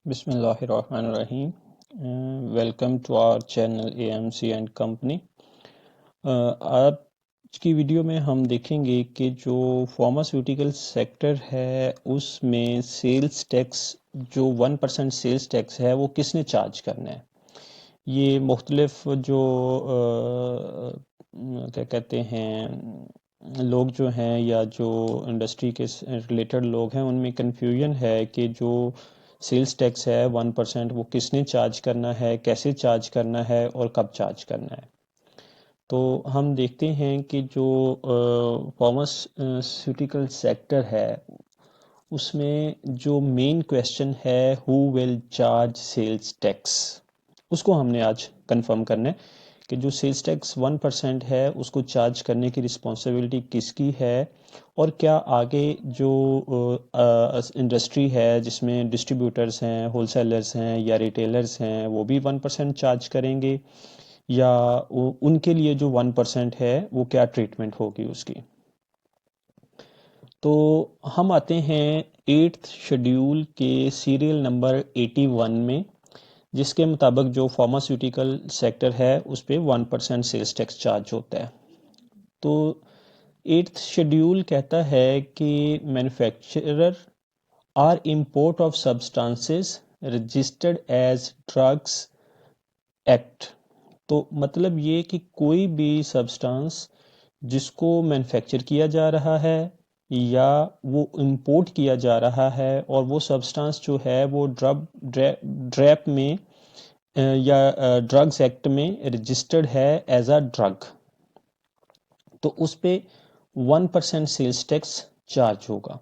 बिस्मिल्लाहिर्रहमानिर्रहीम। Welcome to our channel AMC and company. आज की वीडियो में हम देखेंगे कि जो फार्मास्यूटिकल सेक्टर है उसमें सेल्स टैक्स जो 1% सेल्स टैक्स है वो किसने चार्ज करना है। ये मुख्तलिफ जो क्या कहते हैं लोग जो हैं या जो इंडस्ट्री के रिलेटेड लोग हैं उनमें कन्फ्यूजन है कि जो सेल्स टैक्स है 1% वो किसने चार्ज करना है, कैसे चार्ज करना है और कब चार्ज करना है। तो हम देखते हैं कि जो फार्मास्यूटिकल सेक्टर है उसमें जो मेन क्वेश्चन है who will charge sales tax, उसको हमने आज कंफर्म करना है कि जो सेल्स टैक्स 1% है उसको चार्ज करने की रिस्पॉन्सिबिलिटी किसकी है और क्या आगे जो इंडस्ट्री है जिसमें डिस्ट्रीब्यूटर्स हैं, होलसेलर्स हैं या रिटेलर्स हैं वो भी 1% चार्ज करेंगे या उनके लिए जो 1% है वो क्या ट्रीटमेंट होगी उसकी। तो हम आते हैं 8th शेड्यूल के सीरियल नंबर 81 में, जिसके मुताबिक जो फार्मास्यूटिकल सेक्टर है उस पर 1% सेल्स टैक्स चार्ज होता है। तो 8th शेड्यूल कहता है कि manufacturer or import of substances registered as drugs act. तो मतलब ये कि कोई भी सब्सटेंस जिसको मैन्युफैक्चर किया जा रहा है या वो इंपोर्ट किया जा रहा है और वो सब्सटेंस जो है वो ड्रैप में या ड्रग्स एक्ट में रजिस्टर्ड है एज अ ड्रग, तो उस पे 1% सेल्स टैक्स चार्ज होगा।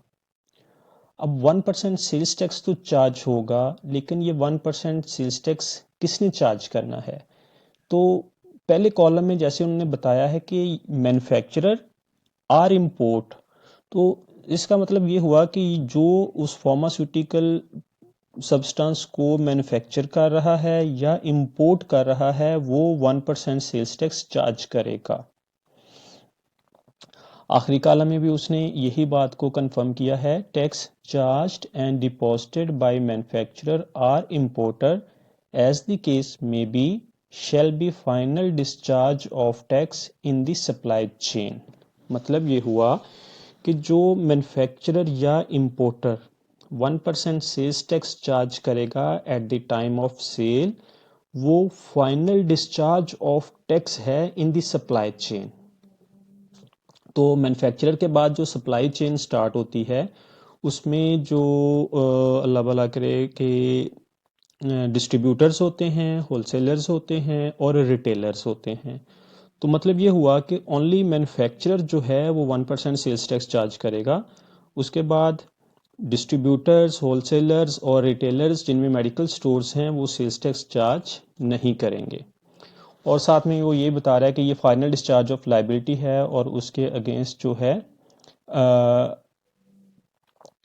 अब 1% सेल्स टैक्स तो चार्ज होगा, लेकिन ये 1% सेल्स टैक्स किसने चार्ज करना है। तो पहले कॉलम में जैसे उन्होंने बताया है कि मैन्युफैक्चरर आर इम्पोर्ट, तो इसका मतलब ये हुआ कि जो उस फार्मास्यूटिकल सब्सटेंस को मैन्युफैक्चर कर रहा है या इंपोर्ट कर रहा है वो 1% सेल्स टैक्स चार्ज करेगा। आखिरी कॉलम में भी उसने यही बात को कंफर्म किया है, tax charged and deposited by manufacturer or importer as the case may be shall be final discharge of tax in the supply chain. मतलब ये हुआ कि जो मैन्युफैक्चरर या इंपोर्टर 1% सेल्स टैक्स चार्ज करेगा at the time of sale, वो final discharge of tax है in the supply chain. तो मैन्युफैक्चरर के बाद जो सप्लाई चेन स्टार्ट होती है उसमें जो अल्लाह भला करे कि डिस्ट्रीब्यूटर्स होते हैं, होलसेलर्स होते हैं और रिटेलर्स होते हैं। तो मतलब ये हुआ कि ओनली मैन्युफैक्चरर जो है वो 1% सेल्स टैक्स चार्ज करेगा। उसके बाद डिस्ट्रीब्यूटर्स, होलसेलर्स और रिटेलर्स जिनमें मेडिकल स्टोर्स हैं वो सेल्स टैक्स चार्ज नहीं करेंगे। और साथ में वो ये बता रहा है कि ये फाइनल डिस्चार्ज ऑफ लाइबिलिटी है और उसके अगेंस्ट जो है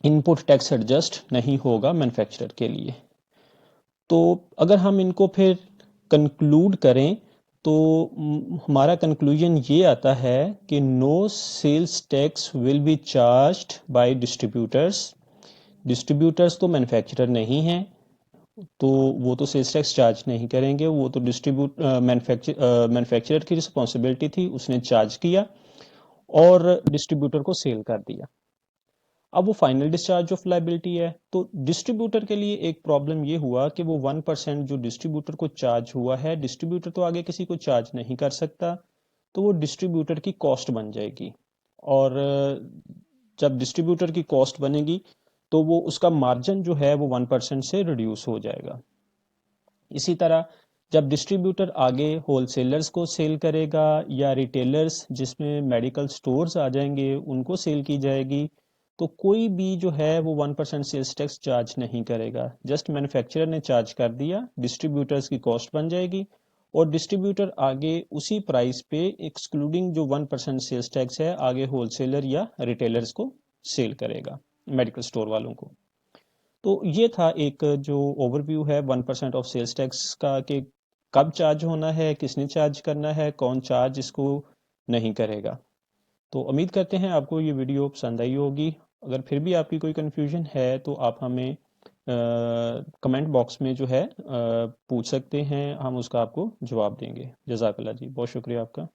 इनपुट टैक्स एडजस्ट नहीं होगा मैन्युफैक्चरर के लिए। तो अगर हम इनको फिर कंक्लूड करें तो हमारा कंक्लूजन ये आता है कि no sales tax will be charged by distributors. Distributors तो मैन्युफैक्चरर नहीं हैं, तो वो तो सेल्स टैक्स चार्ज नहीं करेंगे, वो तो मैन्युफैक्चरर की रिस्पॉन्सिबिलिटी थी, उसने चार्ज किया और डिस्ट्रीब्यूटर को सेल कर दिया। अब वो फाइनल डिस्चार्ज ऑफ लाइबिलिटी है, तो डिस्ट्रीब्यूटर के लिए एक प्रॉब्लम ये हुआ कि वो 1% जो डिस्ट्रीब्यूटर को चार्ज हुआ है, डिस्ट्रीब्यूटर तो आगे किसी को चार्ज नहीं कर सकता, तो वो डिस्ट्रीब्यूटर की कॉस्ट बन जाएगी। और जब डिस्ट्रीब्यूटर की कॉस्ट बनेगी तो वो उसका मार्जिन जो है वो 1% से रिड्यूस हो जाएगा। इसी तरह जब डिस्ट्रीब्यूटर आगे होलसेलर्स को सेल करेगा या रिटेलर्स जिसमें मेडिकल स्टोर्स आ जाएंगे उनको सेल की जाएगी, तो कोई भी जो है वो 1% सेल्स टैक्स चार्ज नहीं करेगा। जस्ट मैन्युफैक्चरर ने चार्ज कर दिया, डिस्ट्रीब्यूटर्स की कॉस्ट बन जाएगी और डिस्ट्रीब्यूटर आगे उसी प्राइस पे एक्सक्लूडिंग जो 1% सेल्स टैक्स है आगे होलसेलर या रिटेलर्स को सेल करेगा, मेडिकल स्टोर वालों को। तो ये था एक जो ओवरव्यू है 1% ऑफ सेल्स टैक्स का कि कब चार्ज होना है, किसने चार्ज करना है, कौन चार्ज इसको नहीं करेगा। तो उम्मीद करते हैं आपको ये वीडियो पसंद आई होगी। अगर फिर भी आपकी कोई कन्फ्यूजन है तो आप हमें कमेंट बॉक्स में जो है पूछ सकते हैं, हम उसका आपको जवाब देंगे। जज़ाकल्लाह जी, बहुत शुक्रिया आपका।